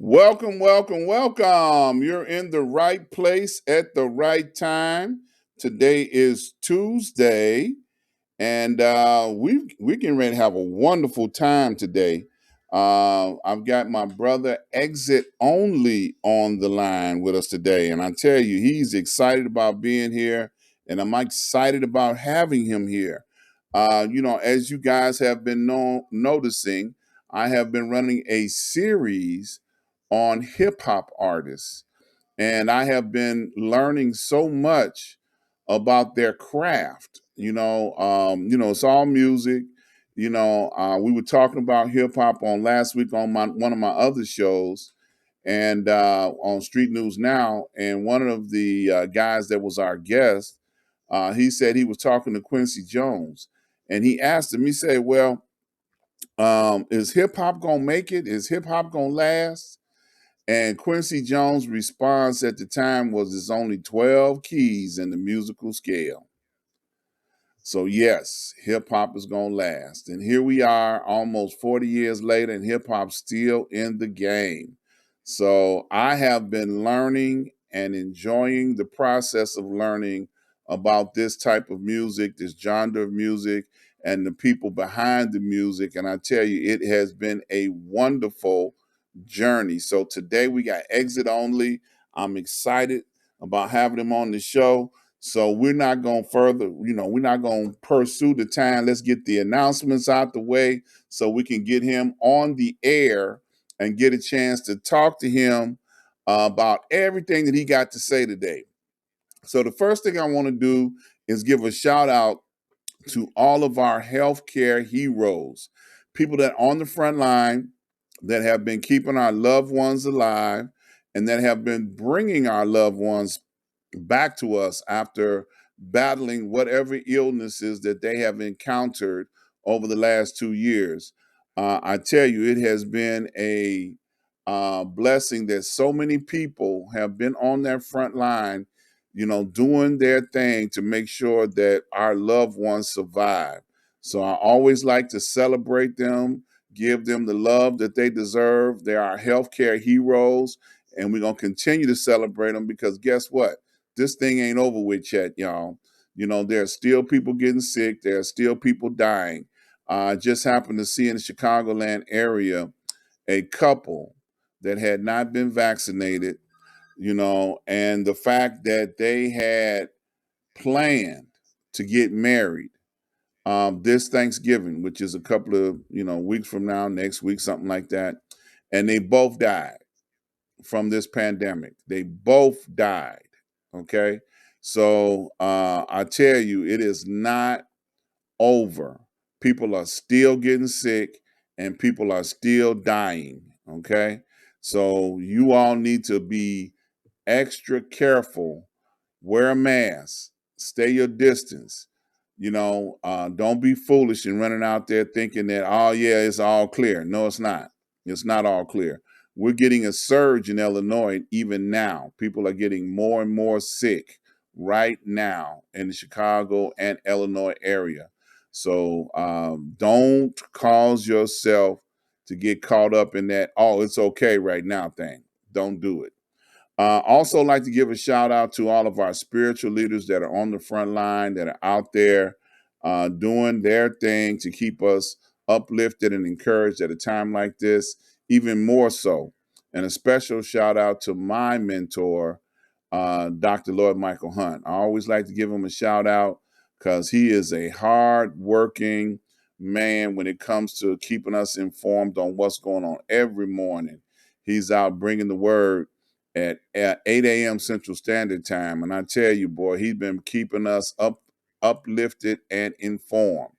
Welcome, welcome, welcome. You're in the right place at the right time. Today is Tuesday, and we're getting ready to have a wonderful time today. I've got my brother Exit Only on the line with us today, and I tell you, he's excited about being here, and I'm excited about having him here. As you guys have been noticing, I have been running a series on hip hop artists, and I have been learning so much about their craft. It's all music. We were talking about hip hop on last week on my one of my other shows, and on Street News Now. And one of the guys that was our guest, he said he was talking to Quincy Jones, and he asked him. He said, "Well, is hip hop gonna make it? Is hip hop gonna last?" And Quincy Jones' response at the time was, "There's only 12 keys in the musical scale." So, yes, hip hop is going to last. And here we are almost 40 years later, and hip hop's still in the game. So, I have been learning and enjoying the process of learning about this type of music, this genre of music, and the people behind the music. And I tell you, it has been a wonderful journey. So, today we got Exit Only. I'm excited about having him on the show. So we're not going further, we're not going to pursue the time. Let's get the announcements out the way so we can get him on the air and get a chance to talk to him about everything that he got to say today. So the first thing I want to do is give a shout out to all of our healthcare heroes, people that are on the front line that have been keeping our loved ones alive and that have been bringing our loved ones back to us after battling whatever illnesses that they have encountered over the last 2 years. I tell you, it has been a blessing that so many people have been on that front line, doing their thing to make sure that our loved ones survive. So I always like to celebrate them, give them the love that they deserve. They're our healthcare heroes, and we're going to continue to celebrate them because guess what? This thing ain't over with yet, y'all. There are still people getting sick. There are still people dying. I just happened to see in the Chicagoland area a couple that had not been vaccinated, and the fact that they had planned to get married this Thanksgiving, which is a couple of, weeks from now, next week, something like that. And they both died from this pandemic. They both died. Okay. So I tell you, it is not over. People are still getting sick and people are still dying. Okay. So you all need to be extra careful, wear a mask, stay your distance. Don't be foolish and running out there thinking that, oh, yeah, it's all clear. No, it's not. It's not all clear. We're getting a surge in Illinois even now. People are getting more and more sick right now in the Chicago and Illinois area. So don't cause yourself to get caught up in that, oh, it's okay right now thing. Don't do it. Also, like to give a shout out to all of our spiritual leaders that are on the front line, that are out there doing their thing to keep us uplifted and encouraged at a time like this, even more so. And a special shout out to my mentor, Dr. Lloyd Michael Hunt. I always like to give him a shout out because he is a hard working man when it comes to keeping us informed on what's going on every morning. He's out bringing the word at 8 a.m. Central Standard Time. And I tell you, boy, he's been keeping us uplifted and informed.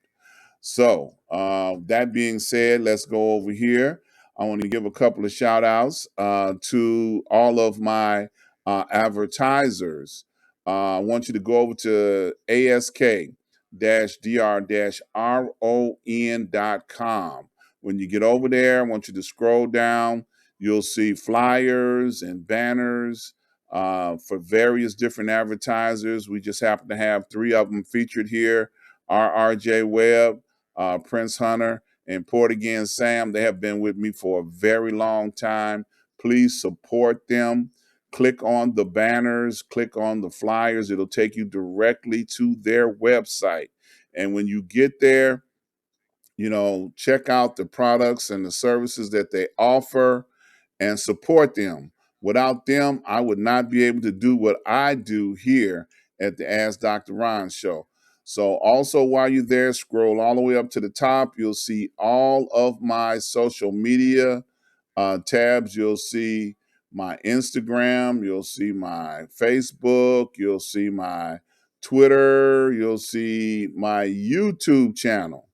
So, that being said, let's go over here. I want to give a couple of shout outs to all of my advertisers. I want you to go over to ask-dr-ron.com. When you get over there, I want you to scroll down. You'll see flyers and banners for various different advertisers. We just happen to have three of them featured here. RJ Webb, Prince Hunter, and Port Again Sam. They have been with me for a very long time. please support them. Click on the banners, click on the flyers. It'll take you directly to their website. And when you get there, check out the products and the services that they offer and support them. Without them, I would not be able to do what I do here at the Ask Dr. Ron show. So, also while you're there, scroll all the way up to the top. You'll see all of my social media tabs. You'll see my Instagram. You'll see my Facebook. You'll see my Twitter. You'll see my YouTube channel.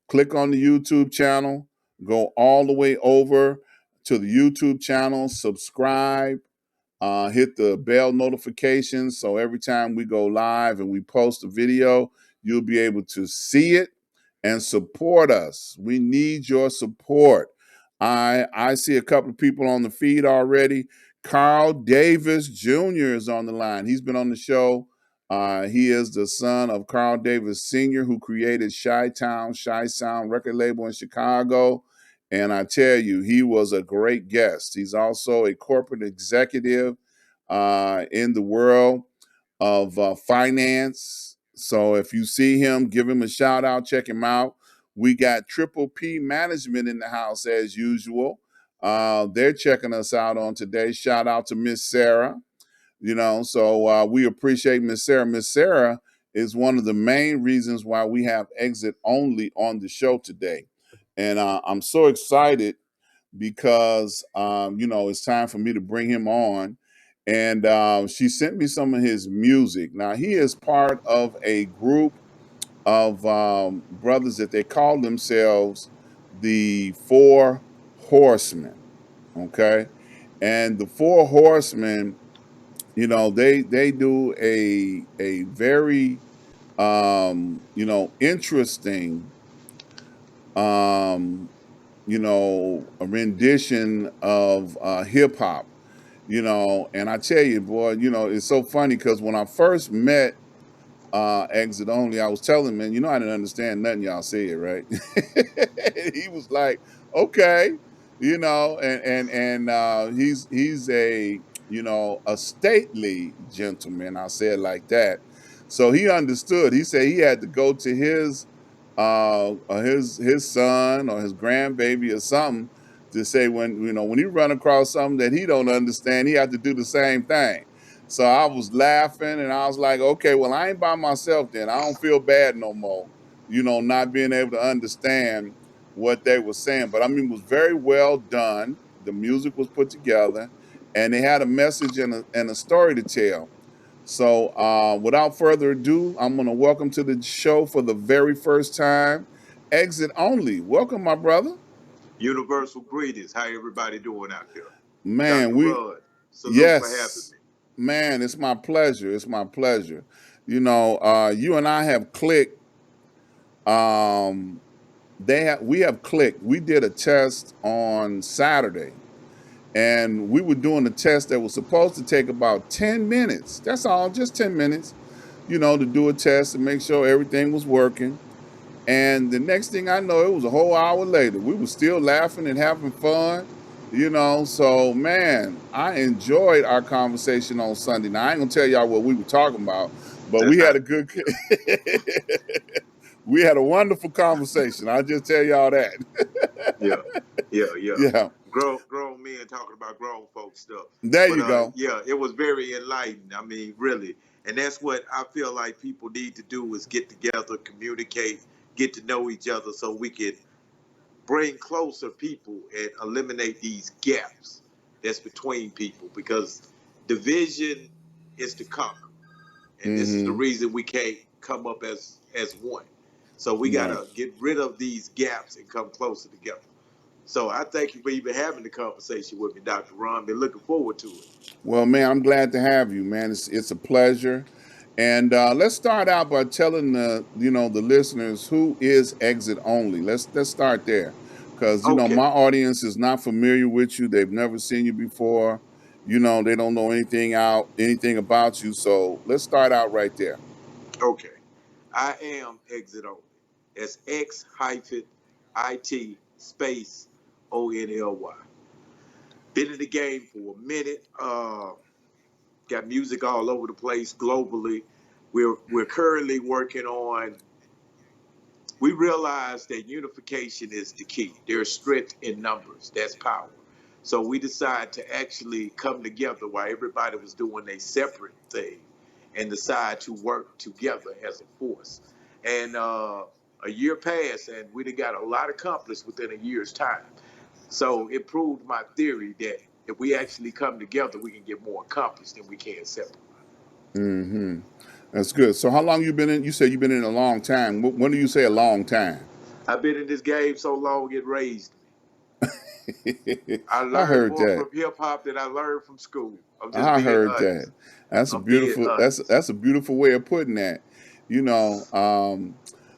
Click on the YouTube channel, go all the way over to the YouTube channel, subscribe, hit the bell notifications. So every time we go live and we post a video, you'll be able to see it and support us. We need your support. I see a couple of people on the feed already. Carl Davis Jr. is on the line. He's been on the show. He is the son of Carl Davis Sr., who created Chi-Town, Chi-Sound record label in Chicago. And I tell you, he was a great guest. He's also a corporate executive in the world of finance. So if you see him, give him a shout out, check him out. We got Triple P Management in the house as usual. They're checking us out on today. Shout out to Miss Sarah. So we appreciate Miss Sarah. Miss Sarah is one of the main reasons why we have Exit Only on the show today. And I'm so excited because, it's time for me to bring him on. And she sent me some of his music. Now, he is part of a group of brothers that they call themselves the Four Horsemen. Okay. And the Four Horsemen, they do a very interesting a rendition of hip hop, and I tell you, boy, it's so funny because when I first met Exit Only, I was telling him, man, I didn't understand nothing y'all said, right? He was like, okay, and he's a stately gentleman. I said like that, so he understood. He said he had to go to his son or his grandbaby or something to say when he run across something that he don't understand, he had to do the same thing. So I was laughing and I was like, okay, well, I ain't by myself then. I don't feel bad no more, not being able to understand what they were saying. But I mean, it was very well done. The music was put together and they had a message and a story to tell. So without further ado, I'm going to welcome to the show for the very first time, Exit Only. Welcome, my brother. Universal greetings. How everybody doing out there? Man, Dr. Ron, salute for having yes, me. man, it's my pleasure. It's my pleasure. You and I have clicked. Um, we have clicked. We did a test on Saturday, and we were doing a test that was supposed to take about 10 minutes. That's all, just 10 minutes, to do a test and make sure everything was working. And the next thing I know, it was a whole hour later. We were still laughing and having fun, So, man, I enjoyed our conversation on Sunday. Now, I ain't gonna tell y'all what we were talking about, but we had a good, we had a wonderful conversation. I'll just tell y'all that. Yeah, yeah. Yeah, Grown men talking about grown folk stuff. there But you go. yeah, it was very enlightening. I mean, really. And that's what I feel like people need to do is get together, communicate, get to know each other so we can bring closer people and eliminate these gaps that's between people because division is to conquer. And this is the Mm-hmm. reason we can't come up as one. So we Right. gotta get rid of these gaps and come closer together. So I thank you for even having the conversation with me, Dr. Ron. Been looking forward to it. Well, man, I'm glad to have you, man. It's a pleasure. And let's start out by telling the listeners who is Exit Only. Let's start there, because Okay, my audience is not familiar with you. They've never seen you before. They don't know anything about you. So let's start out right there. okay. I am exit only. That's X hyphen IT space ONLY. Been in the game for a minute. Got music all over the place globally. We're currently working on. We realize that unification is the key. There's strength in numbers. That's power. So we decided to actually come together while everybody was doing a separate thing, and decide to work together as a force. And a year passed, and we done got a lot accomplished within a year's time. So it proved my theory that if we actually come together, we can get more accomplished than we can separate. Mm-hmm. That's good. So how long you been in? You said you've been in a long time. When do you say a long time? I've been in this game so long it raised me. I I learned heard more that. from hip hop than I learned from school. I'm just I being heard that. honest. That's a I'm being beautiful. honest. That's a beautiful way of putting that. You know.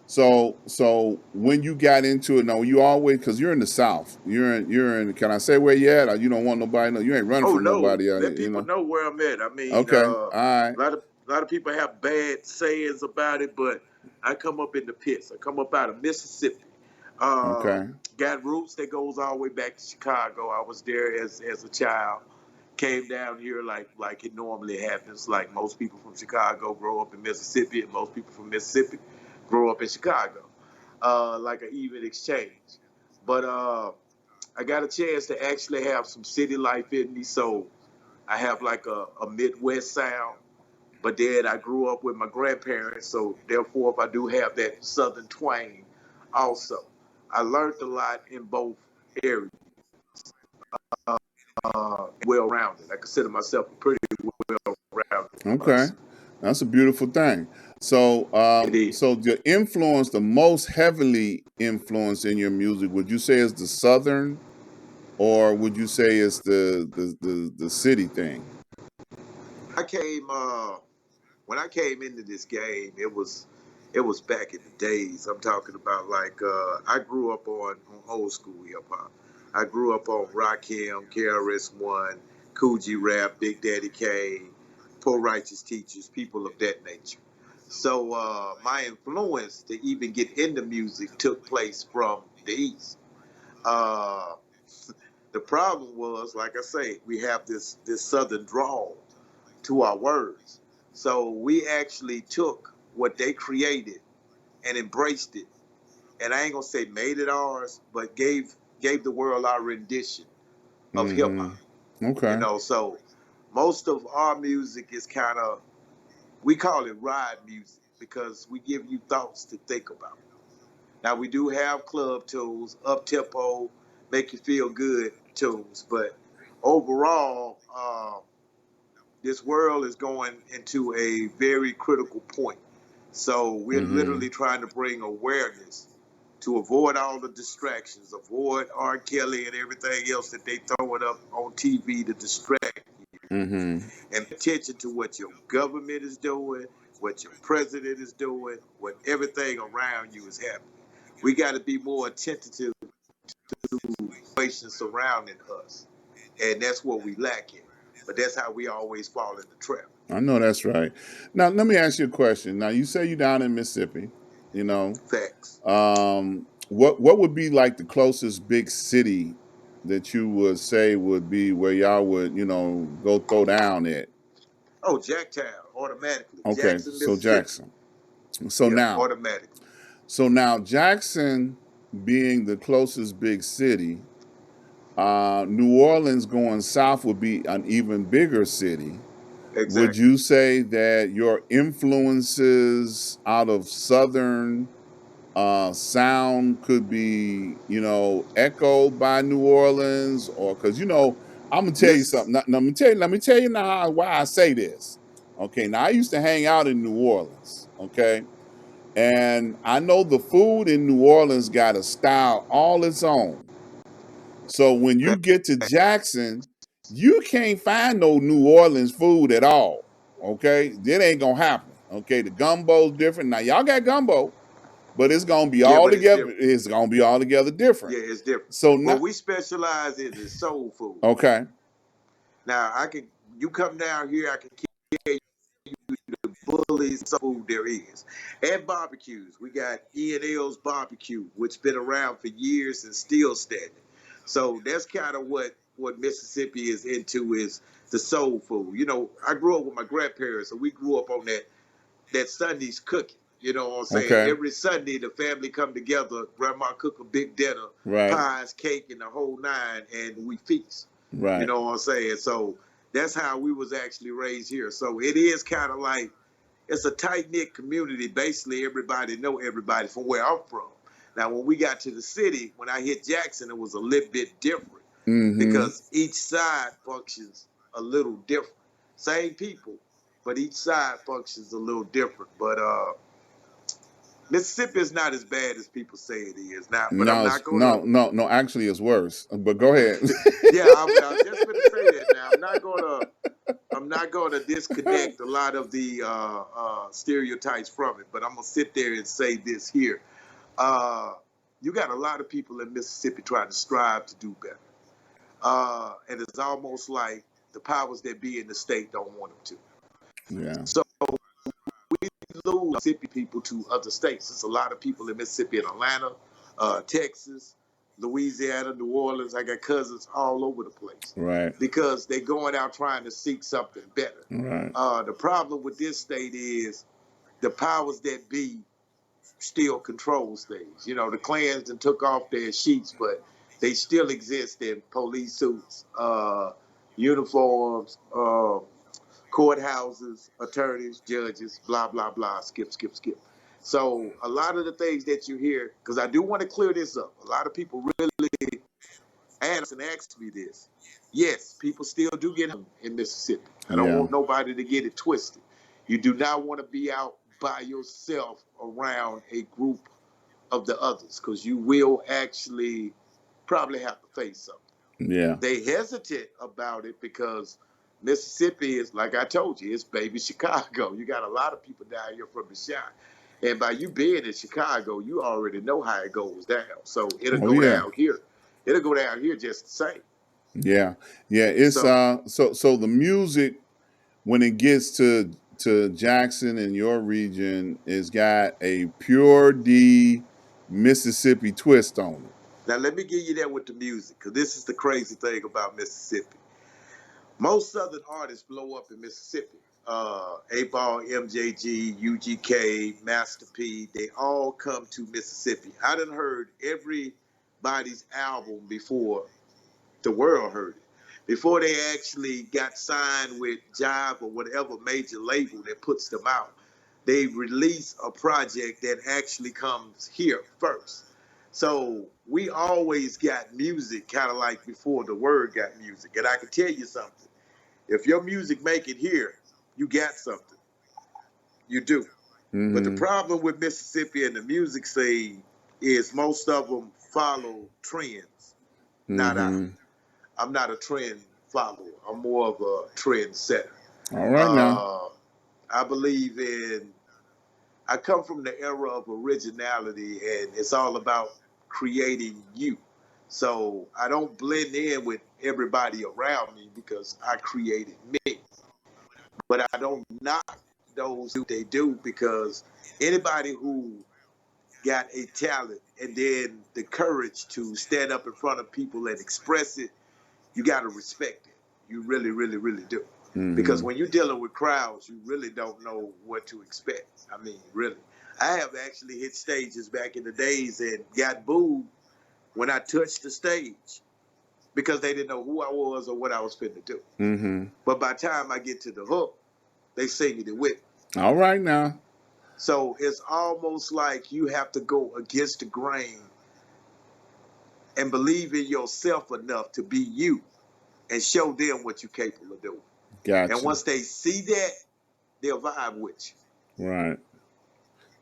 So when you got into it, now you always because you're in the South. You're in. Can I say where you at? Or you don't want nobody to know. You ain't running Oh from no, nobody. let You people know. know where I'm at. I mean, Okay. All right. a lot of people have bad sayings about it, but I come up in the pits. I come up out of Mississippi. Uh, Okay. got roots that goes all the way back to Chicago. I was there as a child. Came down here like it normally happens. Like most people from Chicago grow up in Mississippi, and most people from Mississippi grow up in Chicago. Like an even exchange. But I got a chance to actually have some city life in me, so I have like a Midwest sound. But then I grew up with my grandparents, so therefore, if I do have that Southern twang, also, I learned a lot in both areas. Well rounded. I consider myself a pretty well rounded Okay. person. That's a beautiful thing. So, It is. so the influence, the most heavily influence in your music, would you say is the Southern, or would you say it's the city thing? I came when I came into this game, it was back in the days. I'm talking about like I grew up on old school hip hop. I grew up on Rakim, KRS One, Coogee Rap, Big Daddy Kane, Poor Righteous Teachers, people of that nature. So my influence to even get into music took place from the East. Uh, the problem was, like I say, we have this Southern drawl to our words. So we actually took what they created and embraced it. And I ain't gonna say made it ours, but gave the world our rendition of hip Mm-hmm. hop. You Okay. know, so most of our music is kind of, we call it ride music because we give you thoughts to think about. Now we do have club tunes, up tempo, make you feel good tunes, but overall, this world is going into a very critical point. So we're Mm-hmm. literally trying to bring awareness to avoid all the distractions, avoid R. Kelly and everything else that they throw it up on TV to distract you, Mm-hmm. and pay attention to what your government is doing, what your president is doing, what everything around you is happening. We got to be more attentive to situations surrounding us, and that's what we lack in. But that's how we always fall in the trap. I know that's right. Now let me ask you a question. Now you say you're down in Mississippi. You know, Facts. what would be like the closest big city that you would say would be where y'all would go throw down at? Oh, Jacktown, automatically. Okay, Jackson, so Mississippi. Jackson. So Yeah, now, automatically. Jackson being the closest big city, New Orleans going south would be an even bigger city. Would Exactly. you say that your influences out of Southern sound could be, echoed by New Orleans, or because I'm gonna tell you Miss, something. Let me tell you now why I say this. Okay, now I used to hang out in New Orleans. Okay, and I know the food in New Orleans got a style all its own. So when you get to Jackson, you can't find no New Orleans food at all. Okay, that ain't gonna happen. Okay, the gumbo's different. Now y'all got gumbo, but it's gonna be yeah, all but it's together. different. It's gonna be all together different. Yeah, it's different. So What now, we specialize in is soul food. okay, Now, you come down here, I can carry you the bulliest food there is. And barbecues. We got E&L's barbecue, which been around for years and still standing. So that's kind of what what Mississippi is into is the soul food. You know, I grew up with my grandparents, so we grew up on that Sunday's cooking. You know what I'm saying? Okay. Every Sunday, the family come together. Grandma cook a big dinner, Right. pies, cake, and the whole nine, and we feast. You Right. know what I'm saying? So that's how we was actually raised here. So it is kind of like it's a tight knit community. Basically, everybody know everybody from where I'm from. Now, when we got to the city, when I hit Jackson, it was a little bit different Mm-hmm. because each side functions a little different. Same people, but each side functions a little different. But Mississippi is not as bad as people say it is now. But I'm No, not gonna. no. Actually, it's worse. But go ahead. Yeah, I was just gonna say that. Now I'm not gonna. I'm not going to disconnect a lot of the stereotypes from it, but I'm going to sit there and say this here. You got a lot of people in Mississippi trying to strive to do better. And it's almost like the powers that be in the state don't want them to. Yeah. So we lose Mississippi people to other states. There's a lot of people in Mississippi, in Atlanta, Texas, Louisiana, New Orleans. I got cousins all over the place Right. because they're going out trying to seek something better. Right. The problem with this state is the powers that be still controls things. You know, the clans done took off their sheets, but they still exist in police suits, uniforms, courthouses, attorneys, judges, blah, blah, blah, skip, skip, skip. So a lot of the things that you hear, because I do want to clear this up, a lot of people really asked me this. Yes, people still do get hung in Mississippi. I don't Yeah. want nobody to get it twisted. You do not want to be out by yourself around a group of the others because you will actually probably have to face something. Yeah. They hesitate about it because Mississippi is, like I told you, it's baby Chicago. You got a lot of people down here from the shop. And by you being in Chicago, you already know how it goes down. So it'll Oh go yeah. down here. It'll go down here just the same. Yeah. Yeah. It's So so the music when it gets to Jackson and your region is got a pure D Mississippi twist on it. now let me give you that with the music, because this is the crazy thing about Mississippi. Most Southern artists blow up in Mississippi. 8 Ball, MJG, UGK, Master P, they all come to Mississippi. I done heard everybody's album before the world heard it. Before they actually got signed with Jive or whatever major label that puts them out, they release a project that actually comes here first. So we always got music kind of like before the word got music. And I can tell you something. If your music make it here, you got something. You do. But the Mm-hmm. problem with Mississippi and the music scene is most of them follow trends, not I. Mm-hmm. I'm not a trend follower. I'm more of a trend setter. All right now. Uh, I believe in, I come from the era of originality and it's all about creating you. So I don't blend in with everybody around me because I created me. But I don't knock those who they do because anybody who got a talent and then the courage to stand up in front of people and express it, you got to respect it. You really, really, really do. Because Mm-hmm. when you're dealing with crowds, you really don't know what to expect. I mean, really. I have actually hit stages back in the days and got booed when I touched the stage because they didn't know who I was or what I was finna do. Mm-hmm. But by the time I get to the hook, they singing it with me. All right now. So it's almost like you have to go against the grain and believe in yourself enough to be you and show them what you're capable of doing. And Gotcha. once they see that, they'll vibe with you. Right.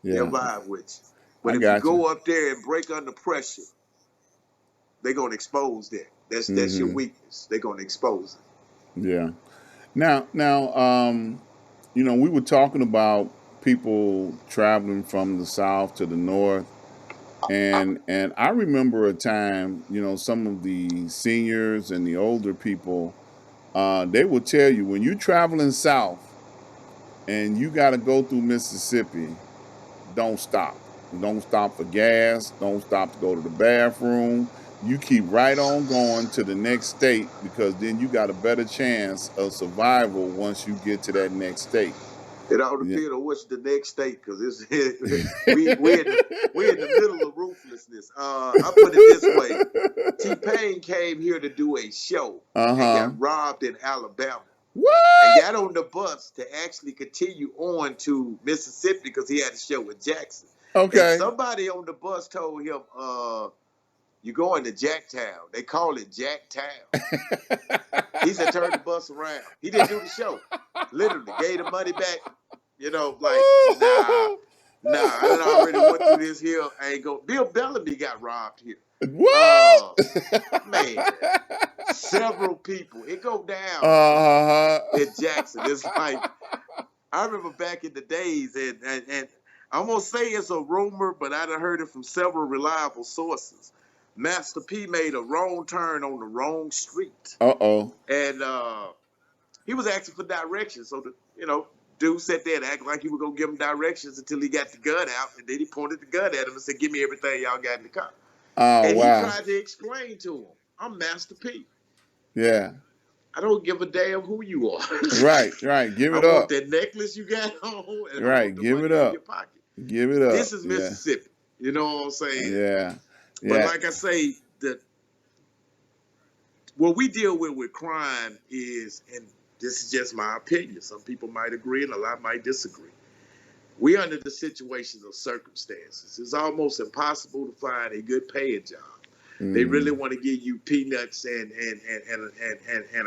They'll Yeah. vibe with you. But I if you got you. go up there and break under pressure, they're gonna expose that. That's your Mm-hmm. weakness. They're gonna expose it. Yeah. Now, we were talking about people traveling from the south to the north, and I remember a time, some of the seniors and the older people, they will tell you when you're traveling south and you got to go through Mississippi, don't stop. Don't stop for gas. Don't stop to go to the bathroom. you keep right on going to the next state, because then you got a better chance of survival once you get to that next state. It all Yeah. depends on what's the next state, because it's we in the middle of ruthlessness. I put it this way: T-Pain came here to do a show and Uh-huh. got robbed in Alabama, and What? got on the bus to actually continue on to Mississippi because he had a show with Jackson. And Okay. somebody on the bus told him, "You going to Jacktown? They call it Jacktown." He said, "Turn the bus around." He didn't do the show. Literally, gave the money back. You know, like, nah, I done already went through this here. I ain't go. Bill Bellamy got robbed here. What? Man, several people. It go down Uh-huh. in Jackson. It's like, I remember back in the days, and I'm gonna say it's a rumor, but I done heard it from several reliable sources. Master P made a wrong turn on the wrong street, Uh-oh. and he was asking for directions. So the dude sat there and acted like he was gonna give him directions until he got the gun out, and then he pointed the gun at him and said, "Give me everything y'all got in the car." Oh, And he wow. tried to explain to him, "I'm Master P. Yeah. I don't give a damn who you are. Right. Give I it want up. that necklace you got on, and I Right. want the Give money it in your up. pocket." Give it up. This is Yeah. Mississippi. You know what I'm saying? Yeah. But Yeah. like I say, what we deal with crime is, and this is just my opinion, some people might agree and a lot might disagree. We under the situations of circumstances. It's almost impossible to find a good paying job. They really Mm. want to give you peanuts and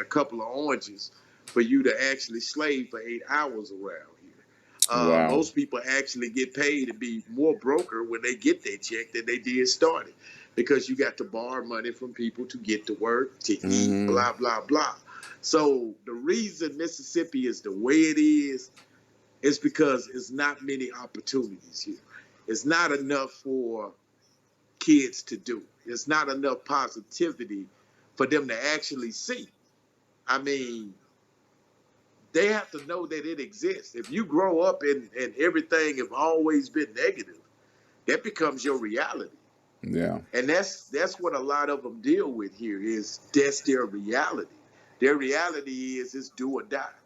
a couple of oranges for you to actually slave for 8 hours around here. Wow. Most people actually get paid to be more broker when they get their check than they did started, because you got to borrow money from people to get to work, to eat, Mm-hmm. blah, blah, blah. So the reason Mississippi is the way it is because it's not many opportunities here. It's not enough for kids to do. It's not enough positivity for them to actually see. I mean, they have to know that it exists. If you grow up and everything have always been negative, that becomes your reality. Yeah. And that's what a lot of them deal with here, is that's their reality. Their reality is do or die,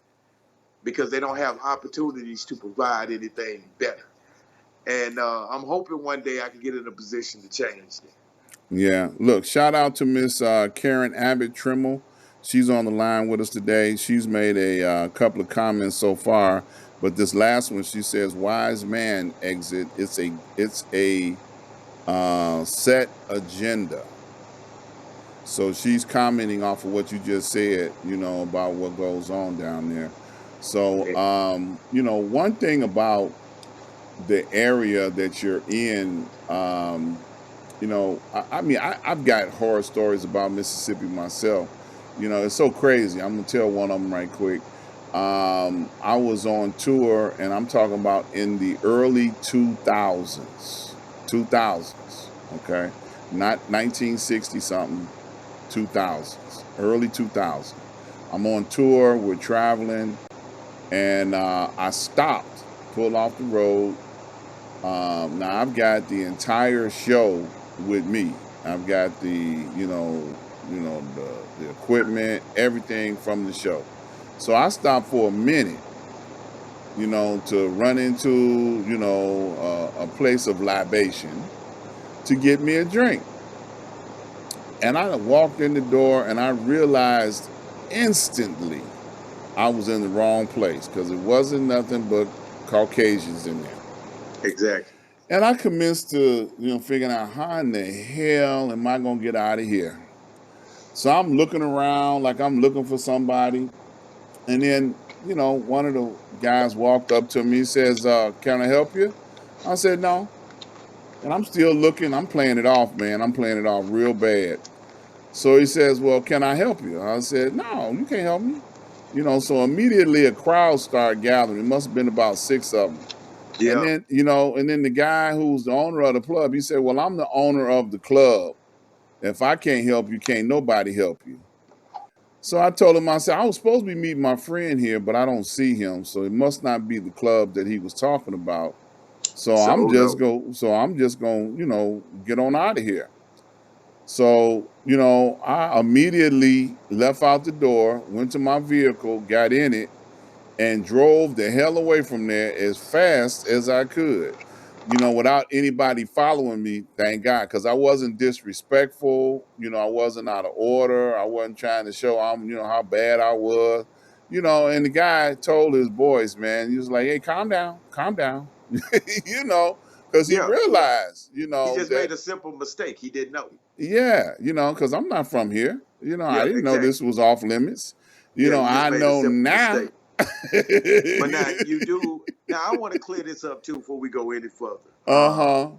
because they don't have opportunities to provide anything better. And I'm hoping one day I can get in a position to change that. Yeah. Look, shout out to Miss Karen Abbott Trimmel. She's on the line with us today. She's made a couple of comments so far, but this last one, she says, "Wise man exit. It's a set agenda." So she's commenting off of what you just said, about what goes on down there. So, one thing about the area that you're in, I mean, I've got horror stories about Mississippi myself. It's so crazy. I'm gonna tell one of them right quick. I was on tour, and I'm talking about in the early 2000s, okay, not 1960 something, 2000s, early 2000s. I'm on tour. We're traveling, and I stopped, pulled off the road. Now I've got the entire show with me. I've got the equipment, everything from the show. So I stopped for a minute, to run into, a place of libation to get me a drink. And I walked in the door, and I realized instantly I was in the wrong place, because it wasn't nothing but Caucasians in there. Exactly. And I commenced to, figuring out, how in the hell am I going to get out of here? So I'm looking around like I'm looking for somebody. And then, one of the guys walked up to me. He says, "Can I help you?" I said, "No." And I'm still looking. I'm playing it off, man. I'm playing it off real bad. So he says, "Well, can I help you?" I said, "No, you can't help me." So immediately a crowd started gathering. It must have been about 6 of them. And Yeah. then the guy who's the owner of the club, he said, "Well, I'm the owner of the club. If I can't help you, can't nobody help you." So I told him, I said, "I was supposed to be meeting my friend here, but I don't see him. So it must not be the club that he was talking about. So So I'm just no. going, get on out of here." So, I immediately left out the door, went to my vehicle, got in it, and drove the hell away from there as fast as I could, without anybody following me, thank God, because I wasn't disrespectful, I wasn't out of order, I wasn't trying to show how bad I was, and the guy told his boys, man, he was like, hey, calm down, you know, because he Yeah, realized, he just that made a simple mistake. He didn't know. yeah, because I'm not from here. I Yeah, didn't know this exactly. was off limits. Yeah, he just I made a know simple now. mistake. But now you do. Now I want to clear this up too before we go any further. Uh-huh.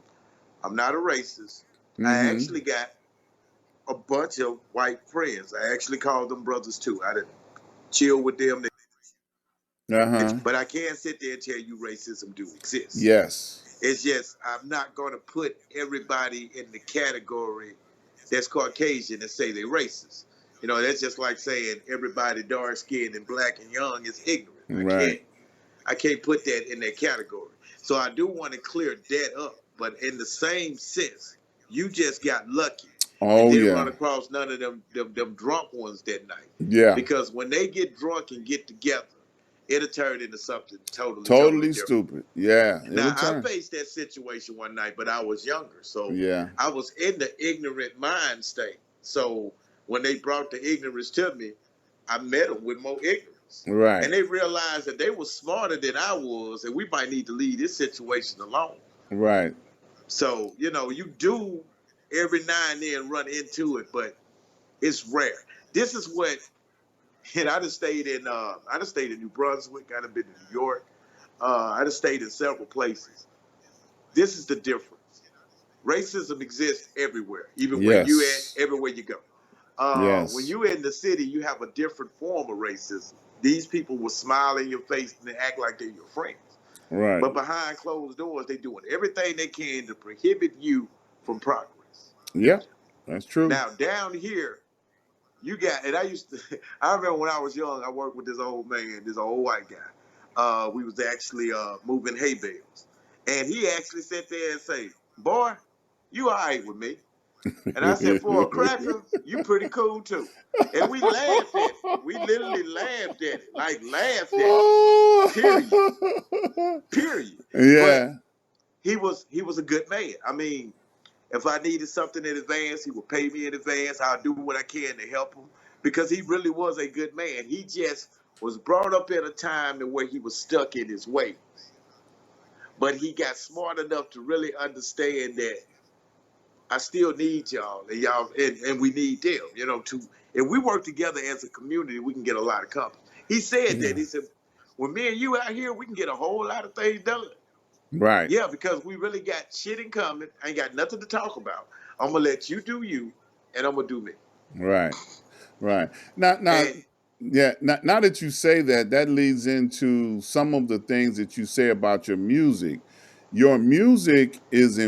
I'm not a racist. I Mm-hmm. actually got a bunch of white friends. I actually call them brothers too. I didn't chill with them, Uh-huh. but I can't sit there and tell you racism do exist. Yes. It's just I'm not going to put everybody in the category that's Caucasian and say they're racist. That's just like saying everybody dark skinned and black and young is ignorant. Right. I can't put that in that category. So I do want to clear that up. But in the same sense, you just got lucky and Oh didn't run yeah. across none of them drunk ones that night. Yeah. Because when they get drunk and get together, it'll turn into something totally Totally different. stupid. Yeah. Now It'll I turn. faced that situation one night, but I was younger, so Yeah. I was in the ignorant mind state. So when they brought the ignorance to me, I met them with more ignorance, Right. and they realized that they were smarter than I was, and we might need to leave this situation alone. Right. So you do every now and then run into it, but it's rare. This is what, and I just stayed in New Brunswick. I done been to New York. I just stayed in several places. This is the difference. Racism exists everywhere, even where you at, Yes. everywhere you go. When Yes. you in the city, you have a different form of racism. These people will smile in your face and act like they're your friends. Right. But behind closed doors, they're doing everything they can to prohibit you from progress. Yep. That's true. Now, down here, you got, and I used to, I remember when I was young, I worked with this old man, this old white guy. We was actually moving hay bales. And he actually sat there and say, boy, you all right with me. And I said, for a cracker, you pretty cool too. And we laughed at it. We literally laughed at it, like laughed at it. Period. Period. But Yeah. he was a good man. I mean, if I needed something in advance, he would pay me in advance. I'll do what I can to help him because he really was a good man. He just was brought up at a time to where he was stuck in his ways. But he got smart enough to really understand that I still need y'all and and we need them, to if we work together as a community, we can get a lot accomplished. He said Yeah. that. He said, when me and you out here, we can get a whole lot of things done. Right. Yeah, because we really got shit in common. I ain't got nothing to talk about. I'm gonna let you do you, and I'm gonna do me. Right. Right. Now, And yeah. Now that you say that, that leads into some of the things that you say about your music. Your music is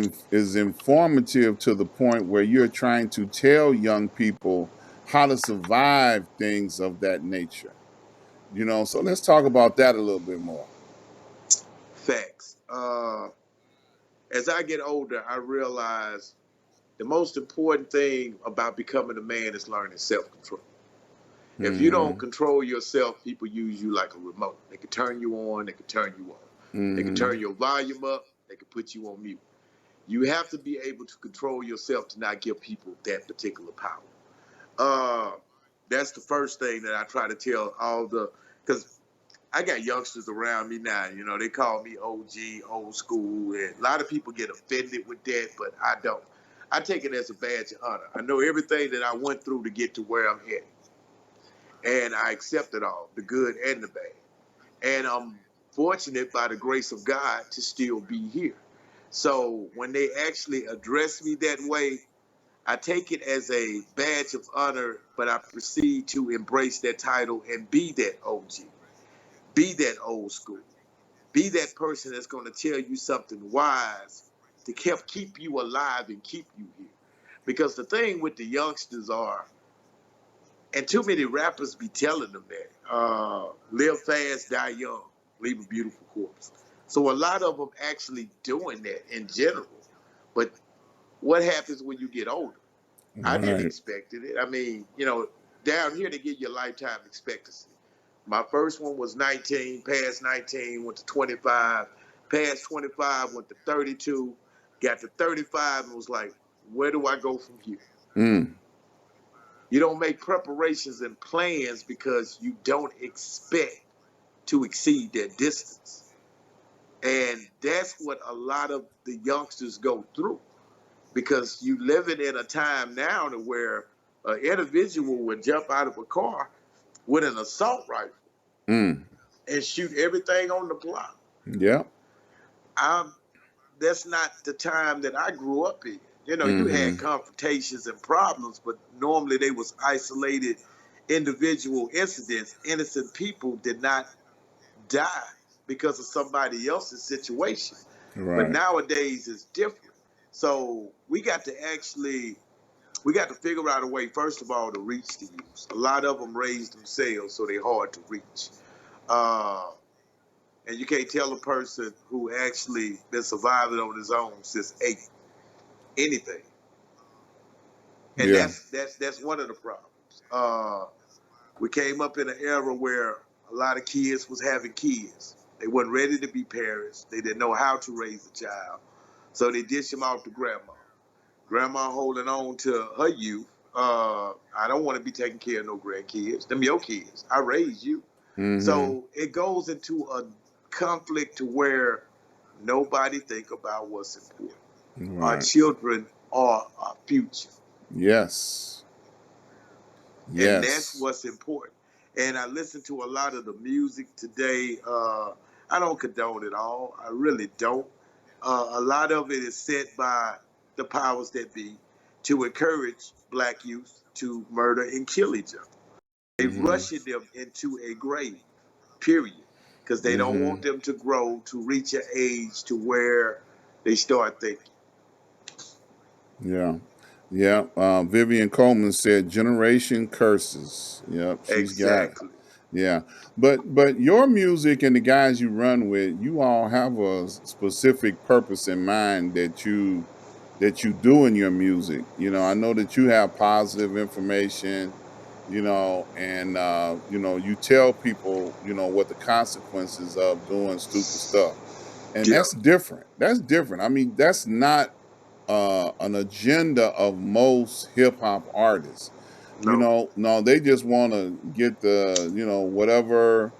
informative to the point where you're trying to tell young people how to survive things of that nature. So let's talk about that a little bit more. facts. As I get older, I realize the most important thing about becoming a man is learning self-control. If you don't Mm-hmm. control yourself, people use you like a remote. They can turn you on, they can turn you off. They can Mm-hmm. turn your volume up, they can put you on mute. You have to be able to control yourself to not give people that particular power. Uh, that's the first thing that I try to tell because I got youngsters around me now. They call me OG, old school, and a lot of people get offended with that, but I don't. I take it as a badge of honor. I know everything that I went through to get to where I'm at, and I accept it all, the good and the bad. And I'm fortunate by the grace of God to still be here. So when they actually address me that way, I take it as a badge of honor, but I proceed to embrace that title and be that OG, be that old school, be that person that's going to tell you something wise to keep you alive and keep you here. Because the thing with the youngsters are, and too many rappers be telling them that, live fast, die young, leave a beautiful corpse. So a lot of them actually doing that in general. But what happens when you get older? I didn't Right. expect it. I mean, down here they give you a lifetime expectancy. My first one was 19, past 19, went to 25, past 25, went to 32, got to 35, and was like, where do I go from here? Mm. You don't make preparations and plans because you don't expect to exceed that distance. And that's what a lot of the youngsters go through because you living in a time now to where an individual would jump out of a car with an assault rifle Mm. and shoot everything on the block. Yep. I'm That's not the time that I grew up in. You had Mm-hmm. confrontations and problems, but normally they was isolated individual incidents. Innocent people did not die because of somebody else's situation. But Right. nowadays it's different. So we got to figure out a way, first of all, to reach the youth. A lot of them raise themselves, so they're hard to reach. Uh, and you can't tell a person who actually been surviving on his own since eight anything. And Yeah. that's one of the problems. We came up in an era where a lot of kids was having kids. They wasn't ready to be parents. They didn't know how to raise a child, so they dish them off to grandma. Grandma holding on to her youth. I don't want to be taking care of no grandkids. Them your kids. I raised you. Mm-hmm. So it goes into a conflict to where nobody think about what's important. Our Right. children are our future. Yes. And that's Yes. what's important. And I listen to a lot of the music today. I don't condone it all. I really don't. A lot of it is set by the powers that be to encourage black youth to murder and kill each other. They Mm-hmm. rushing them into a grave, period, because they don't Mm-hmm. want them to grow to reach an age to where they start thinking. Yeah. Yeah. Vivian Coleman said generation curses. Yep, she's got it. Exactly. Yeah. But your music and the guys you run with, you all have a specific purpose in mind that you do in your music. I know that you have positive information, and you tell people, what the consequences of doing stupid stuff. And Yeah. that's different. That's different. I mean, that's not an agenda of most hip hop artists. No. No, they just want to get the, whatever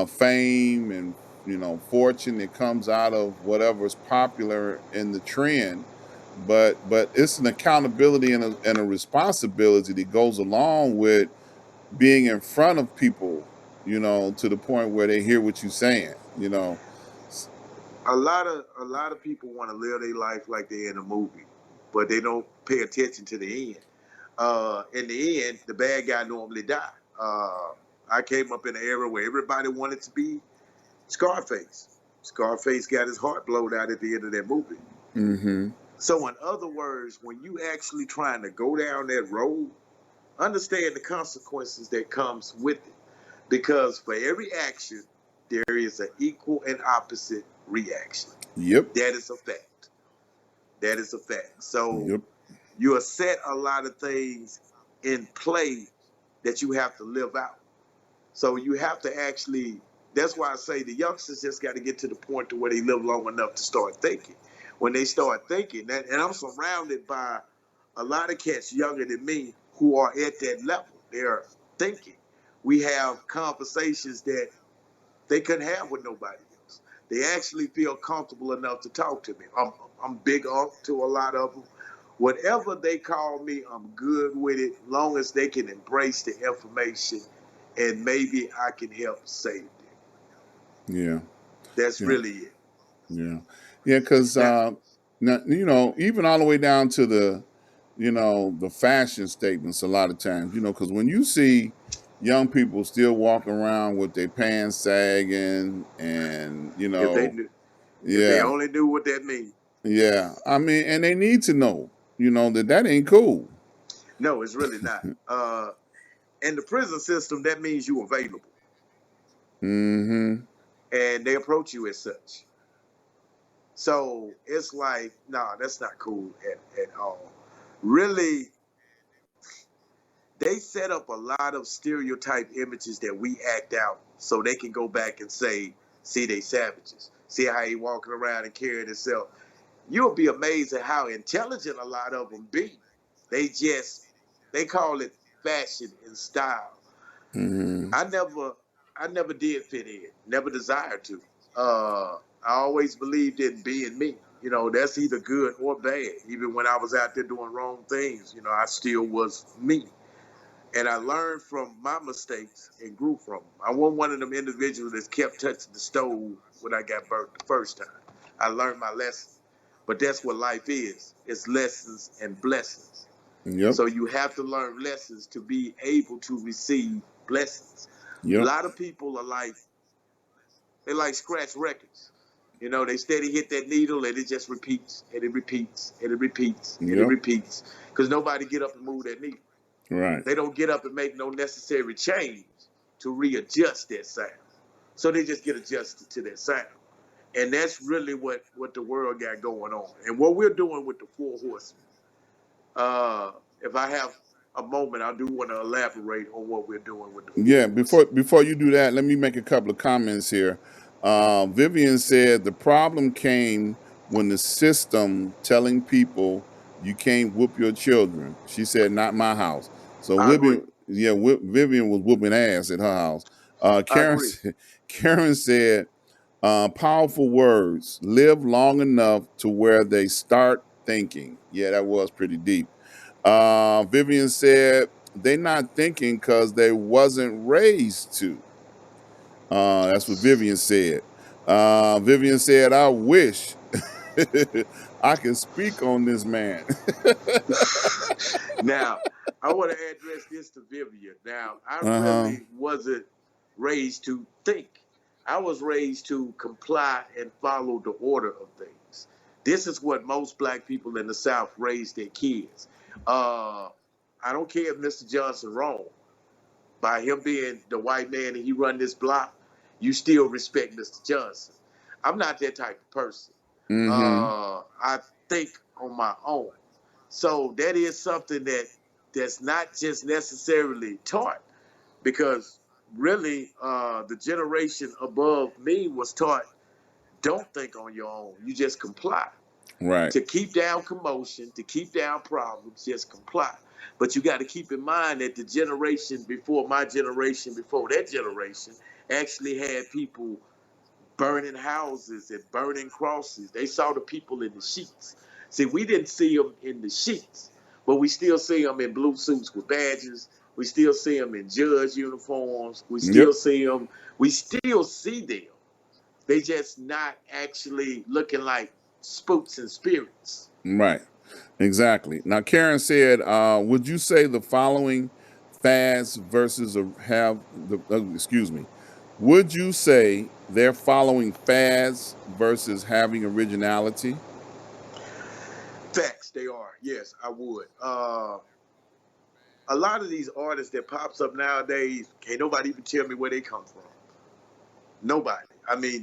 fame and, fortune that comes out of whatever's popular in the trend. But it's an accountability and a responsibility that goes along with being in front of people, to the point where they hear what you're saying, S- A lot of people want to live their life like they're in a movie, but they don't pay attention to the end. In the end, the bad guy normally die. I came up in an era where everybody wanted to be Scarface. Scarface got his heart blown out at the end of that movie. Mhm. So, in other words, when you actually trying to go down that road, understand the consequences that comes with it. Because for every action, there is an equal and opposite reaction. Yep. That is a fact. That is a fact. So Yep. you have set a lot of things in play that you have to live out. So you have to actually. That's why I say the youngsters just got to get to the point to where they live long enough to start thinking. When they start thinking, and I'm surrounded by a lot of cats younger than me who are at that level. They're thinking. We have conversations that they couldn't have with nobody else. They actually feel comfortable enough to talk to me. I'm big up to a lot of them. Whatever they call me, I'm good with it, long as they can embrace the information and maybe I can help save them. Yeah. That's Yeah. really it. Yeah. Yeah. Because Now, now, even all the way down to the fashion statements. A lot of times, because when you see young people still walking around with their pants sagging, and if they knew, if they yeah, only knew what that means. yeah. I mean, and they need to know, that ain't cool. No, it's really not. In the prison system, that means you're available, Mm-hmm. and they approach you as such. So it's like, nah, that's not cool at all. Really, they set up a lot of stereotype images that we act out so they can go back and say, see, they savages. See how he walking around and carrying himself. You'll be amazed at how intelligent a lot of them be. They call it fashion and style. Mm-hmm. I never, I never did fit in, never desired to. Uh, I always believed in being me. You know, that's either good or bad. Even when I was out there doing wrong things, you know, I still was me. And I learned from my mistakes and grew from them. I wasn't one of them individuals that kept touching the stove when I got burnt the first time. I learned my lesson. But that's what life is. It's lessons and blessings. Yep. So you have to learn lessons to be able to receive blessings. A Yep. lot of people are like, they like scratch records. You know, they steady hit that needle and it just repeats and it repeats and it repeats and it Yep. repeats because nobody get up and move that needle. Right. They don't get up and make no necessary change to readjust that sound. So they just get adjusted to that sound. And that's really what the world got going on. And what we're doing with the Four Horsemen, uh, if I have a moment, I do want to elaborate on what we're doing with the Four Yeah, Horsemen. before you do that, let me make a couple of comments here. Vivian said the problem came when the system telling people you can't whoop your children. She said, "Not my house." So I agree. Vivian was whooping ass at her house. I agree. Karen said, "Powerful words live long enough to where they start thinking." Yeah, that was pretty deep. Vivian said they're not thinking because they wasn't raised to. That's what Vivian said. Vivian said, "I wish I could speak on this man." Now, I want to address this to Vivian. Now, I Uh-huh. really wasn't raised to think. I was raised to comply and follow the order of things. This is what most black people in the South raise their kids. Uh, I don't care if Mr. Johnson wrong. By him being the white man and he run this block, you still respect Mr. Johnson. I'm not that type of person. Mm-hmm. I think on my own. So that is something that's not just necessarily taught because really the generation above me was taught don't think on your own. You just comply. Right. To keep down commotion, to keep down problems, just comply. But you got to keep in mind that the generation before my generation, before that generation, actually had people burning houses and burning crosses. They saw the people in the sheets. See, we didn't see them in the sheets, but we still see them in blue suits with badges. We still see them in judge uniforms. We still Yep. see them. We still see them. They just not actually looking like spooks and spirits. Right. Exactly. Now, Karen said, "Would you say the following fads versus have the? Excuse me. Would you say they're following fads versus having originality?" Facts, they are. Yes, I would. A lot of these artists that pops up nowadays, can't nobody even tell me where they come from. Nobody. I mean,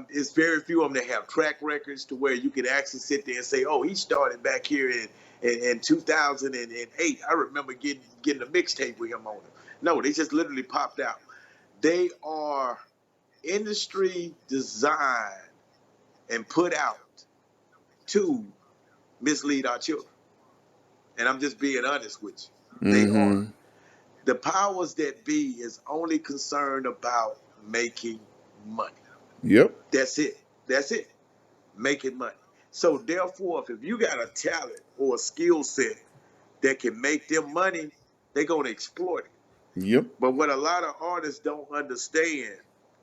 it's very few of them that have track records to where you can actually sit there and say, "Oh, he started back here in 2008. I remember getting a mixtape with him on it." No, they just literally popped out. They are industry designed and put out to mislead our children. And I'm just being honest with you. They are. Mm-hmm. The powers that be is only concerned about making money. Yep. That's it. That's it. Making money. So therefore, if you got a talent or a skill set that can make them money, they're gonna exploit it. Yep. But what a lot of artists don't understand,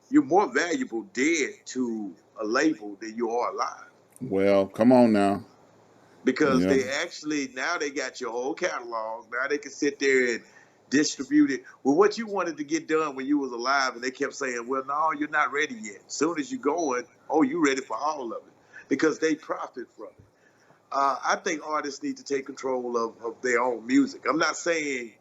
you're more valuable dead to a label than you are alive. Well, come on now. Because Yeah. they actually now they got your whole catalog. Now they can sit there and distribute it. Well, what you wanted to get done when you was alive, and they kept saying, "Well, no, you're not ready yet. As soon as you going, oh, you ready for all of it," because they profit from it. I think artists need to take control of their own music. I'm not saying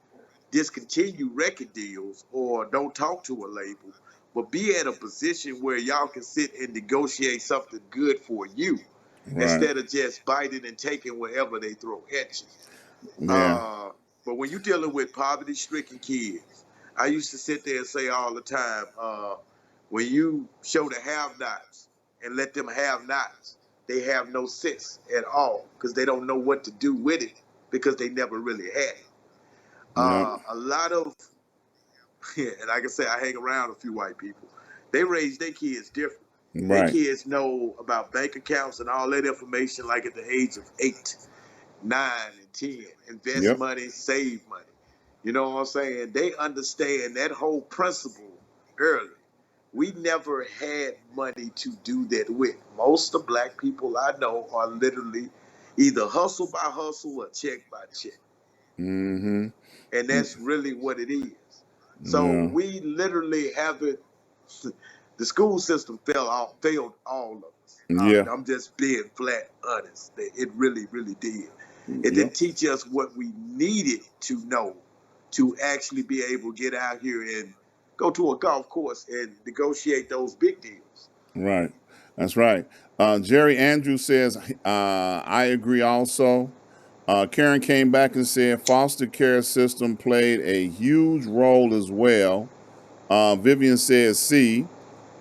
discontinue record deals or don't talk to a label, but be at a position where y'all can sit and negotiate something good for you Right. instead of just biting and taking whatever they throw at you. Yeah. Uh, But when you're dealing with poverty-stricken kids, I used to sit there and say all the time, when you show the have-nots and let them have nots, they have no sense at all because they don't know what to do with it because they never really had it. Yep. A lot of, and like I say, I hang around a few white people. They raise their kids different. Their Right. kids know about bank accounts and all that information like at the age of 8, 9, and 10. Invest Yep. money, save money. You know what I'm saying? They understand that whole principle early. We never had money to do that with. Most of black people I know are literally either hustle by hustle or check by check. Mm-hmm. And that's really what it is. So Yeah. we literally haven't. The school system failed all of us. Yeah. I'm just being flat honest. It really, really did. It Yep. didn't teach us what we needed to know to actually be able to get out here and go to a golf course and negotiate those big deals. Right. That's right. Jerry Andrews says, I agree also. Karen came back and said foster care system played a huge role as well. Vivian says C.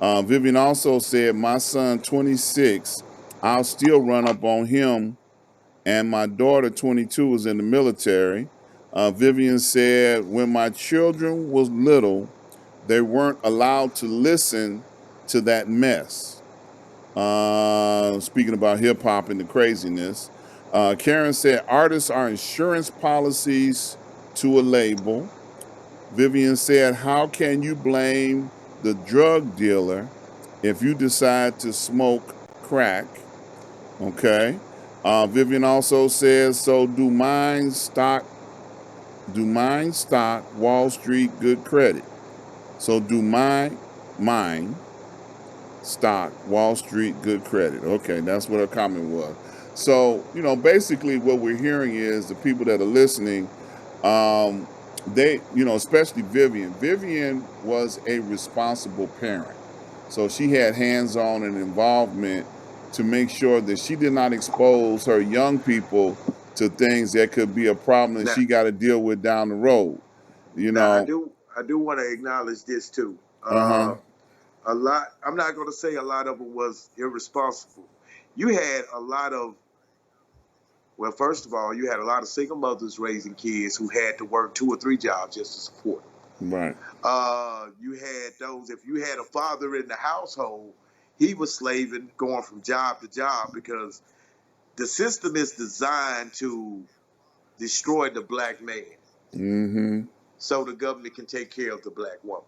Vivian also said, my son 26, I'll still run up on him, and my daughter 22 is in the military. Vivian said, when my children was little, they weren't allowed to listen to that mess. Speaking about hip hop and the craziness, Karen said artists are insurance policies to a label. Vivian said, how can you blame the drug dealer if you decide to smoke crack? Okay. Vivian also says, so do mine stock Wall Street good credit? So do mine stock Wall Street good credit? Okay, that's what her comment was. So, basically what we're hearing is the people that are listening, um, they, especially Vivian. Vivian was a responsible parent. So she had hands-on and involvement to make sure that she did not expose her young people to things that could be a problem that Now, she got to deal with down the road. You now know, I do want to acknowledge this too. uh-huh. A lot. I'm not going to say a lot of it was irresponsible. You had a lot of Well, first of all, you had a lot of single mothers raising kids who had to work 2 or 3 jobs just to support them. Right. You had those, if you had a father in the household, he was slaving, going from job to job because the system is designed to destroy the black man Mm-hmm. so the government can take care of the black woman.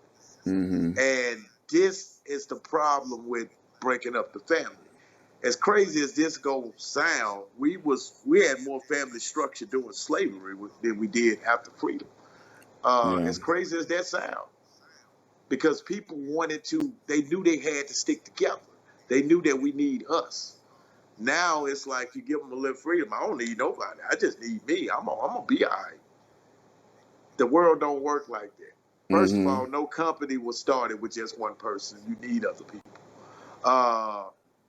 Mm-hmm. And this is the problem with breaking up the family. As crazy as this goes sound, we had more family structure during slavery than we did after freedom. Yeah. As crazy as that sound, because people they knew they had to stick together. They knew that we need us. Now it's like you give them a little freedom. I don't need nobody. I just need me. I'm gonna be all right. The world don't work like that. First of Mm-hmm. all, no company was started with just one person. You need other people. Uh,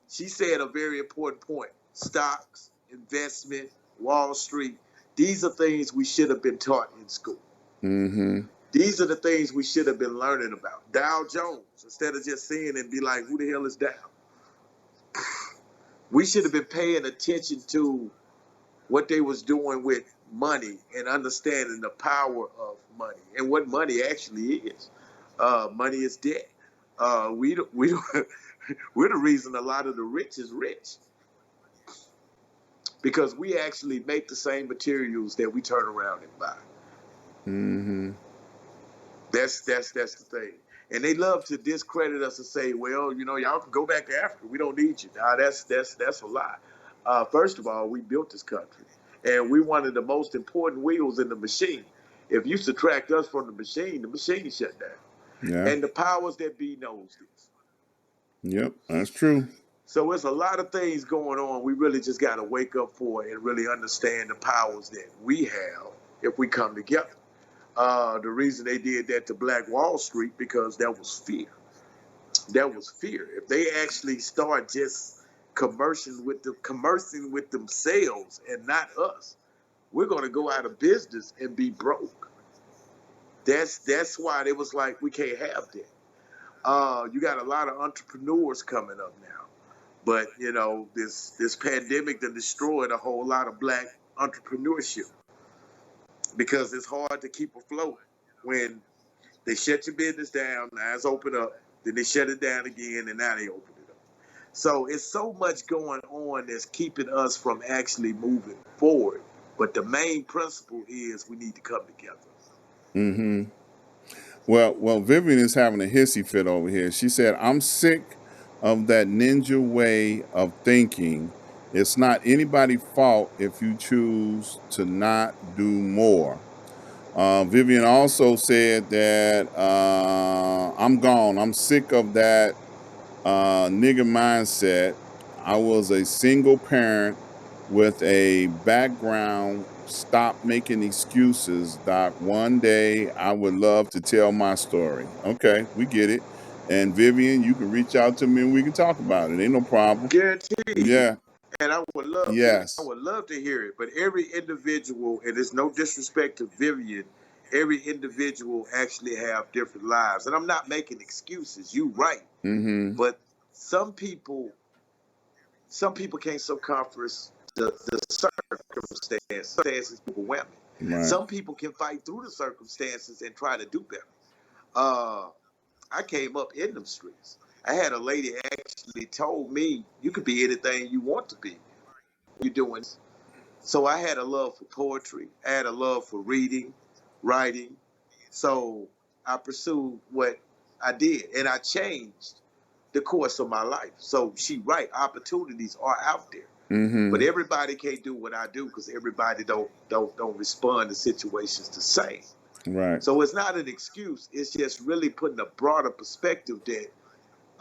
she said a very important point. Stocks, investment, Wall Street. These are things we should have been taught in school. Mm-hmm. These are the things we should have been learning about. Dow Jones, instead of just seeing and be like, who the hell is Dow? We should have been paying attention to what they was doing with money and understanding the power of money and what money actually is. Money is debt. We we're the reason a lot of the rich is rich because we actually make the same materials that we turn around and buy. Mm-hmm. That's the thing. And they love to discredit us and say, well, y'all can go back to Africa. We don't need you. Nah, that's a lie. First of all, we built this country, and we one of the most important wheels in the machine. If you subtract us from the machine shut down. Yeah. And the powers that be knows this. Yep. That's true. So it's a lot of things going on. We really just got to wake up for it and really understand the powers that we have if we come together. The reason they did that to Black Wall Street because that was fear. That was fear. If they actually start just commercing with themselves and not us, we're going to go out of business and be broke. That's why it was like, we can't have that. You got a lot of entrepreneurs coming up now, but you know, this pandemic that destroyed a whole lot of black entrepreneurship, because it's hard to keep afloat when they shut your business down. Now it's open up, then they shut it down again, and now they open it up. So it's so much going on that's keeping us from actually moving forward. But the main principle is we need to come together. Mm-hmm. Well, Vivian is having a hissy fit over here. She said, "I'm sick of that ninja way of thinking. It's not anybody's fault if you choose to not do more." Vivian also said that I'm gone. I'm sick of that nigga mindset. I was a single parent with a background. Stop making excuses, Doc. One day I would love to tell my story. Okay, we get it. And Vivian, you can reach out to me and we can talk about it. Ain't no problem. Guaranteed. Yeah. And I Yes. would love to hear it. But every individual, and it's no disrespect to Vivian, every individual actually have different lives. And I'm not making excuses. You right. Mm-hmm. But some people some people can't circumference the circumstances overwhelming. Right. Some people can fight through the circumstances and try to do better. Uh, I came up in them streets. I had a lady actually told me, you could be anything you want to be. You're doing this. So I had a love for poetry. I had a love for reading, writing. So I pursued what I did, and I changed the course of my life. So she right, opportunities are out there, but Mm-hmm. everybody can't do what I do because everybody don't respond to situations the same. Right. So it's not an excuse. It's just really putting a broader perspective that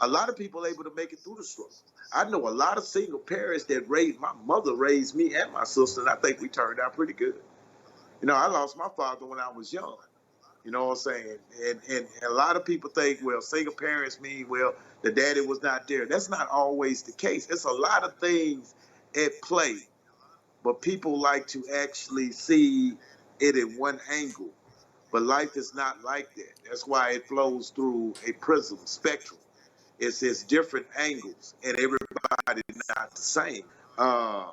a lot of people are able to make it through the struggle. I know a lot of single parents that raised, my mother raised me and my sister, and I think we turned out pretty good. You know, I lost my father when I was young. You know what I'm saying? And a lot of people think, well, single parents mean, well, the daddy was not there. That's not always the case. It's a lot of things at play, but people like to actually see it in one angle. But life is not like that. That's why it flows through a prism spectrum. It's different angles, and everybody not the same. Uh,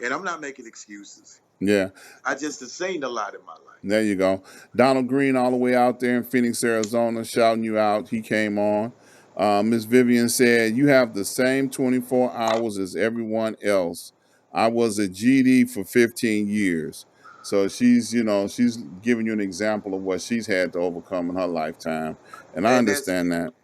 and I'm not making excuses. Yeah. I just have seen a lot in my life. There you go. Donald Green, all the way out there in Phoenix, Arizona, shouting you out. He came on. Miss Vivian said, "You have the same 24 hours as everyone else. I was a GD for 15 years." So she's giving you an example of what she's had to overcome in her lifetime. And I And that's understand that.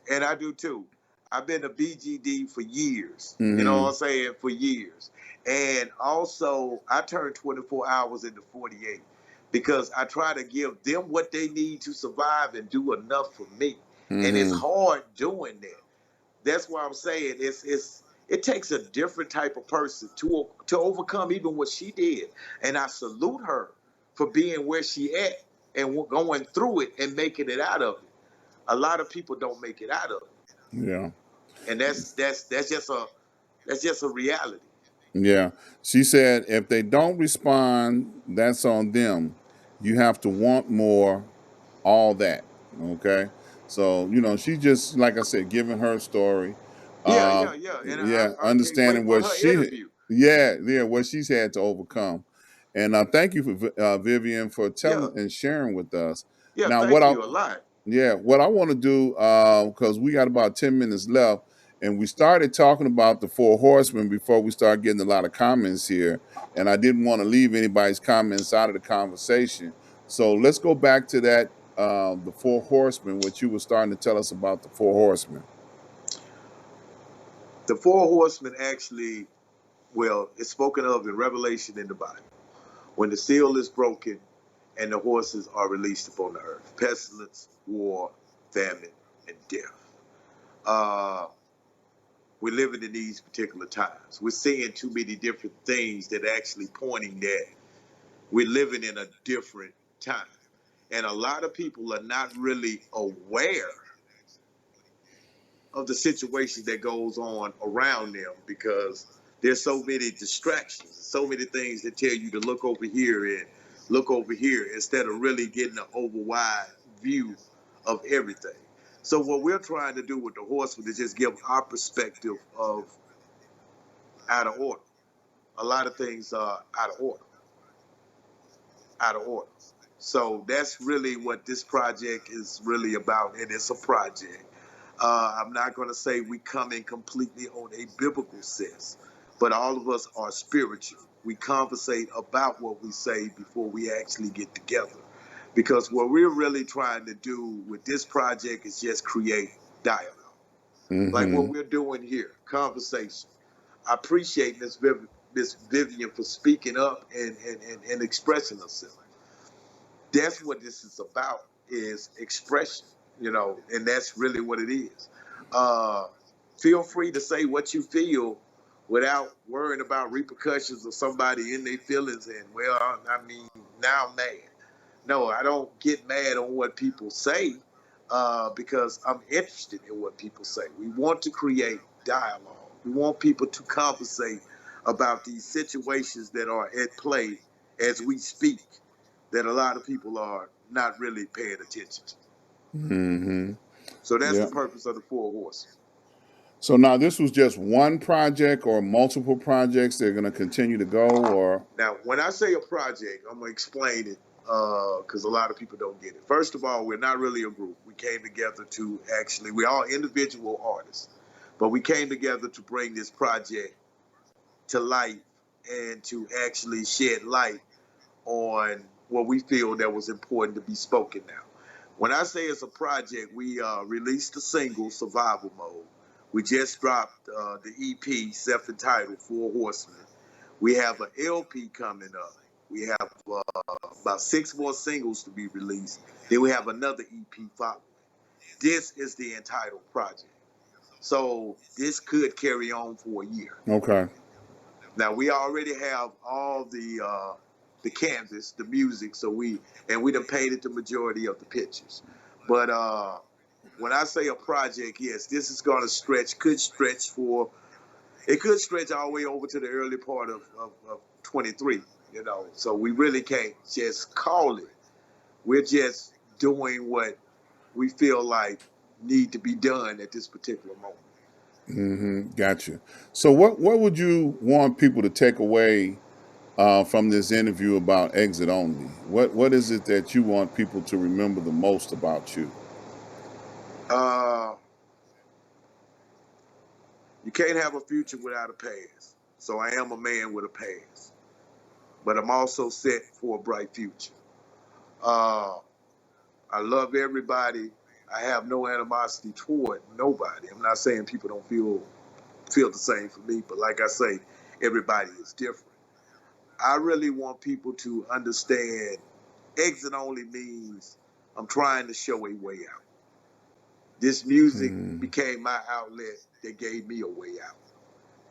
and I do too. I've been a BGD for years. You know what Mm-hmm. I'm saying? For years. And also, I turned 24 hours into 48 because I try to give them what they need to survive and do enough for me. And it's Mm-hmm. hard doing that. That's why I'm saying it takes a different type of person to overcome even what she did. And I salute her for being where she at and going through it and making it out of it. A lot of people don't make it out of it, Yeah. and that's just a reality. Yeah. She said, if they don't respond, that's on them. You have to want more, all that. Okay. So, she just, like I said, giving her story. Yeah, Uh, yeah. And yeah, I can't understanding wait for what her interview. what she's had to overcome. And thank you for Vivian for Yeah, telling and sharing with us. yeah. Now, Thank you a lot. what I want to do, because we got about 10 minutes left, and we started talking about the Four Horsemen before we started getting a lot of comments here, and I didn't want to leave anybody's comments out of the conversation. So let's go back to that, the Four Horsemen, what you were starting to tell us about the Four Horsemen. The four horsemen actually, well, it's spoken of in Revelation in the Bible. When the seal is broken and the horses are released upon the earth, pestilence, war, famine, and death. Uh, we're living in these particular times. We're seeing too many different things that actually pointing that we're living in a different time. And a lot of people are not really aware of the situation that goes on around them because there's so many distractions, so many things that tell you to look over here and look over here instead of really getting an overwide view of everything. So what we're trying to do with the Horsemen is just give our perspective of out of order. A lot of things are out of order, out of order. So that's really what this project is really about, and it's a project. I'm not going to say we come in completely on a biblical sense, but all of us are spiritual. We conversate about what we say before we actually get together. Because what we're really trying to do with this project is just create dialogue. Like what Mm-hmm. we're doing here, conversation. I appreciate Miss Vivian for speaking up and expressing herself. That's what this is about, is expression, and that's really what it is. uh Feel free to say what you feel without worrying about repercussions of somebody in their feelings. And well, I mean, now I'm mad. No, I don't get mad on what people say, because I'm interested in what people say. We want to create dialogue. We want people to conversate about these situations that are at play as we speak, that a lot of people are not really paying attention to. Mm-hmm. So that's the Yeah. purpose of the Four Horsemen. So now this was just one project or multiple projects they're going to continue to go or. Now, when I say a project, I'm gonna explain it because a lot of people don't get it. First of all, we're not really a group. We came together to actually, we're all individual artists, but we came together to bring this project to life and to actually shed light on what we feel that was important to be spoken now. When I say it's a project, we released the single Survival Mode. We just dropped the EP, self-entitled Four Horsemen. We have an LP coming up. We have about 6 more singles to be released. Then we have another EP following. This is the entitled project. So this could carry on for a year. Okay. Now we already have all the canvas, the music, so we done painted the majority of the pictures. But when I say a project, yes, this is gonna could stretch for, it could stretch all the way over to the early part of 23, So we really can't just call it. We're just doing what we feel like need to be done at this particular moment. Mm-hmm. Gotcha. So what would you want people to take away from this interview about exit only? What is it that you want people to remember the most about you? Uh, you can't have a future without a past. So I am a man with a past, but I'm also set for a bright future. Uh, I love everybody. I have no animosity toward nobody. I'm not saying people don't feel the same for me, but like I say, everybody is different. I really want people to understand exit only means I'm trying to show a way out. This music Mm, became my outlet that gave me a way out.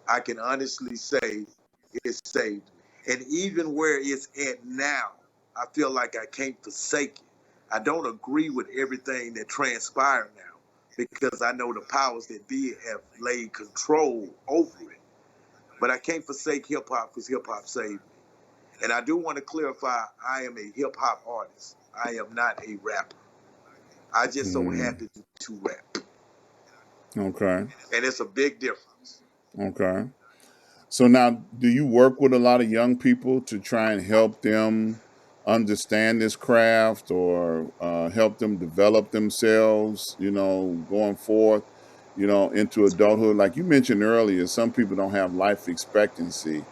I can honestly say it saved me. And even where it's at now, I feel like I can't forsake it. I don't agree with everything that transpired now because I know the powers that be have laid control over it. But I can't forsake hip hop because hip hop saved me. And I do want to clarify, I am a hip hop artist. I am not a rapper. I just so mm, happen to rap. okay. And it's a big difference. Okay. So now, do you work with a lot of young people to try and help them understand this craft or help them develop themselves, going forth, into adulthood? Like you mentioned earlier, some people don't have life expectancy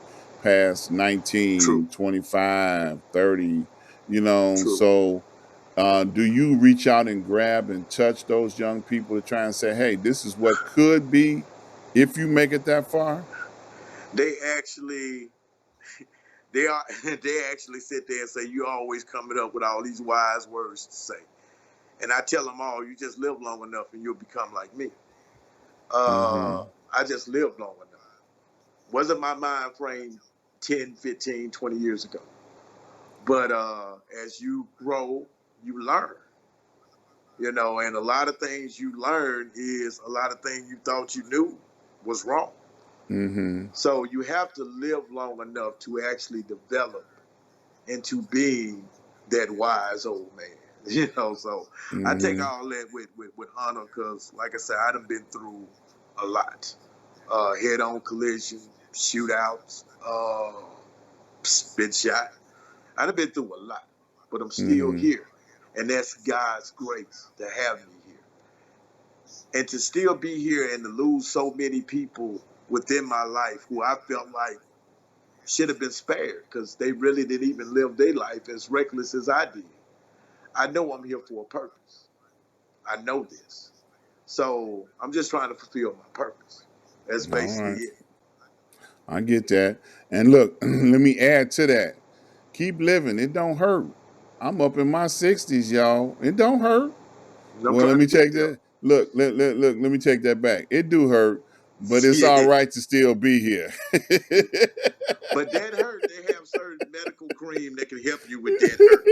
past True, 19, 25, 30. true. So do you reach out and grab and touch those young people to try and say, hey, this is what could be if you make it that far? They actually they are they actually sit there and say, you always coming up with all these wise words to say. And I tell them all, you just live long enough and you'll become like me. Mm-hmm. I just lived long enough. Wasn't my mind frame 10, 15, 20 years ago. But as you grow, you learn, and a lot of things you learn is a lot of things you thought you knew was wrong. Mm-hmm. So you have to live long enough to actually develop into being that wise old man. So I take Mm-hmm. all that with honor because, like I said, I done been through a lot. Head-on collision, shootouts, been shot. I done been through a lot, but I'm still Mm-hmm. here. And that's God's grace to have me here. And to still be here and to lose so many people within my life who I felt like should have been spared because they really didn't even live their life as reckless as I did. I know I'm here for a purpose. I know this. So I'm just trying to fulfill my purpose. That's All basically right. it. I get that. And look, let me add to that. Keep living. It don't hurt. I'm up in my 60s, y'all. It don't hurt. And I'm Well, let trying to me get take there. that. Look, let me take that back. It do hurt, but it's all Yeah. right to still be here. But that hurt, they have certain medical cream that can help you with that hurt.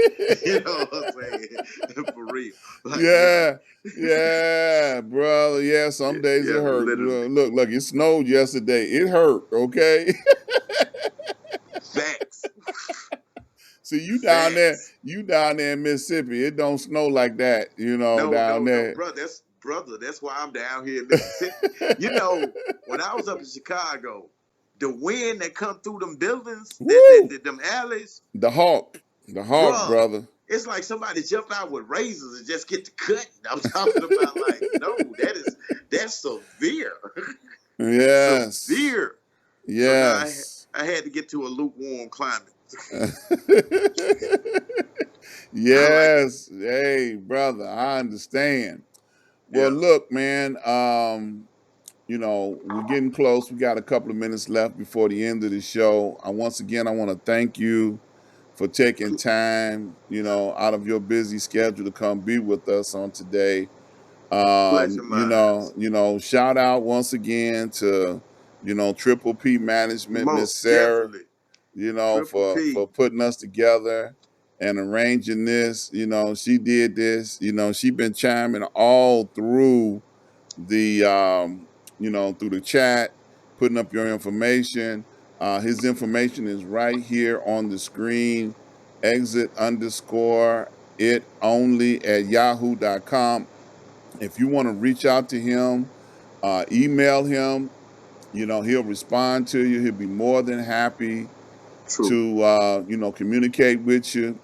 You know what I'm saying? For real. Like Yeah, literally. yeah, brother. Yeah, some days Yeah, it hurt. literally. Look, it snowed yesterday. It hurt, okay? Facts. See, Facts. you down there in Mississippi. It don't snow like that, No, down no, no, there. brother. That's why I'm down here in Mississippi. When I was up in Chicago, the wind that come through them buildings, Woo! them alleys, The hawk, bruh, brother. it's like somebody jumped out with razors and just get to cut. I'm talking about like, no, that's severe, Yes, severe. So now yes. I had to get to a lukewarm climate. I like it. Yes. Hey, brother, I understand. Well, Yeah, look, man, we're getting close. We got a couple of minutes left before the end of the show. Once again, I want to thank you for taking time, out of your busy schedule to come be with us on today. pleasure mine. Shout out once again to, Triple P Management, Miss Most Sarah, definitely, Triple for P. putting us together and arranging this. She did this. She been chiming all through the through the chat, putting up your information. His information is right here on the screen. Exit underscore it only at yahoo.com. If you want to reach out to him, email him. He'll respond to you. He'll be more than happy True, to communicate with you,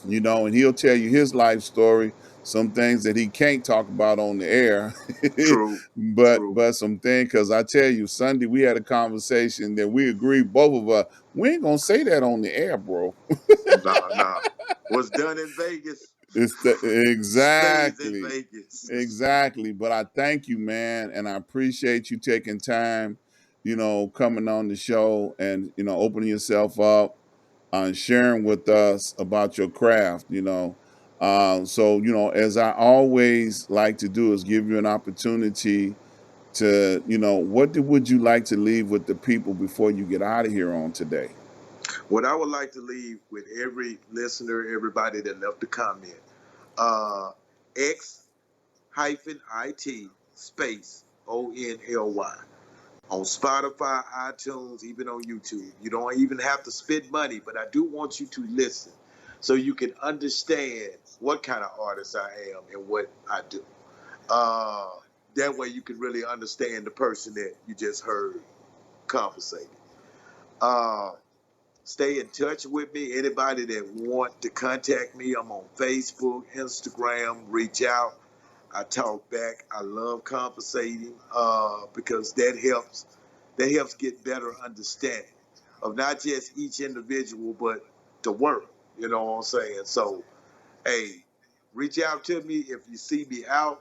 and he'll tell you his life story, some things that he can't talk about on the air, true, but true. some things, because I tell you, Sunday we had a conversation that we agreed, both of us, we ain't gonna say that on the air, bro. Nah, nah. What's done in Vegas It's stays in exactly. Vegas. Exactly. But I thank you, man, and I appreciate you taking time, coming on the show and opening yourself up and sharing with us about your craft. So as I always like to do is give you an opportunity to, would you like to leave with the people before you get out of here on today? What I would like to leave with every listener, everybody that left a comment, uh, X hyphen IT space ONLY on Spotify, iTunes, even on YouTube. You don't even have to spend money, but I do want you to listen so you can understand what kind of artist I am and what I do. Uh, that way you can really understand the person that you just heard conversating. Uh, Stay in touch with me. Anybody that want to contact me, I'm on Facebook, Instagram. Reach out. I talk back. I love conversating because that helps get better understanding of not just each individual, but the world. You know what I'm saying? So, hey, reach out to me if you see me out.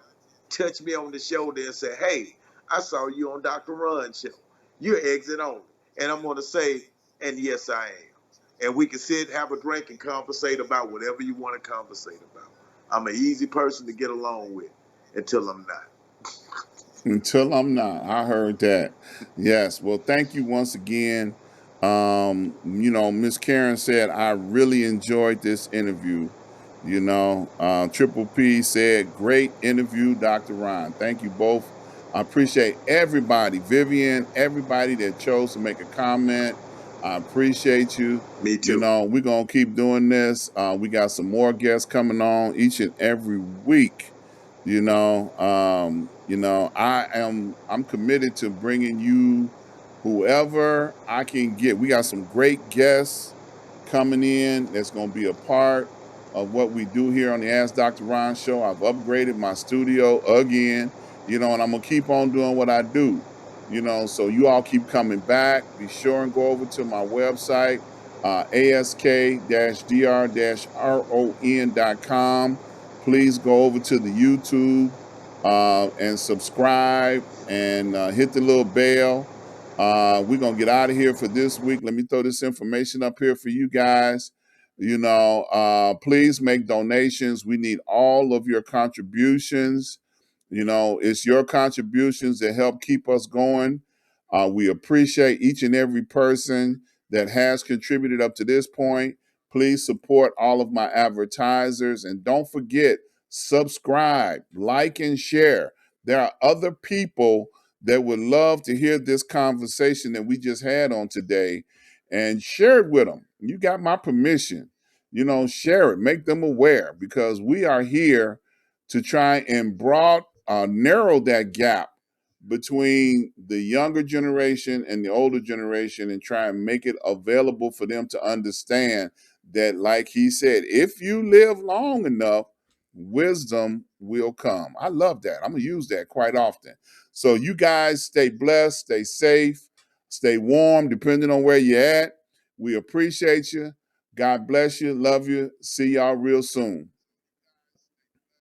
Touch me on the shoulder and say, "Hey, I saw you on Dr.Ron show. You're exit only," and I'm gonna say, "And yes, I am." And we can sit, have a drink, and conversate about whatever you want to conversate about. I'm an easy person to get along with until I'm not. Until I'm not. I heard that. Yes. Well, thank you once again. Miss Karen said, I really enjoyed this interview. Triple P said, great interview, Dr. Ron. Thank you both I appreciate everybody, Vivian, everybody that chose to make a comment. I appreciate you. Me You too. know, we're gonna keep doing this. We got some more guests coming on each and every week. I'm committed to bringing you whoever I can get. We got some great guests coming in that's going to be a part of what we do here on the Ask Dr. Ron show. I've upgraded my studio again, and I'm going to keep on doing what I do, so you all keep coming back. Be sure and go over to my website, ask-dr-ron.com. Please go over to the YouTube and subscribe and hit the little bell. We're going to get out of here for this week. Let me throw this information up here for you guys. Please make donations. We need all of your contributions. It's your contributions that help keep us going. We appreciate each and every person that has contributed up to this point. Please support all of my advertisers, and don't forget, subscribe, like, and share. There are other people that would love to hear this conversation that we just had on today, and share it with them. You got my permission. Share it, make them aware, because we are here to try and narrow that gap between the younger generation and the older generation, and try and make it available for them to understand that, like he said, if you live long enough, wisdom will come. I love that. I'm going to use that quite often. So you guys stay blessed, stay safe, stay warm, depending on where you're at. We appreciate you. God bless you. Love you. See y'all real soon.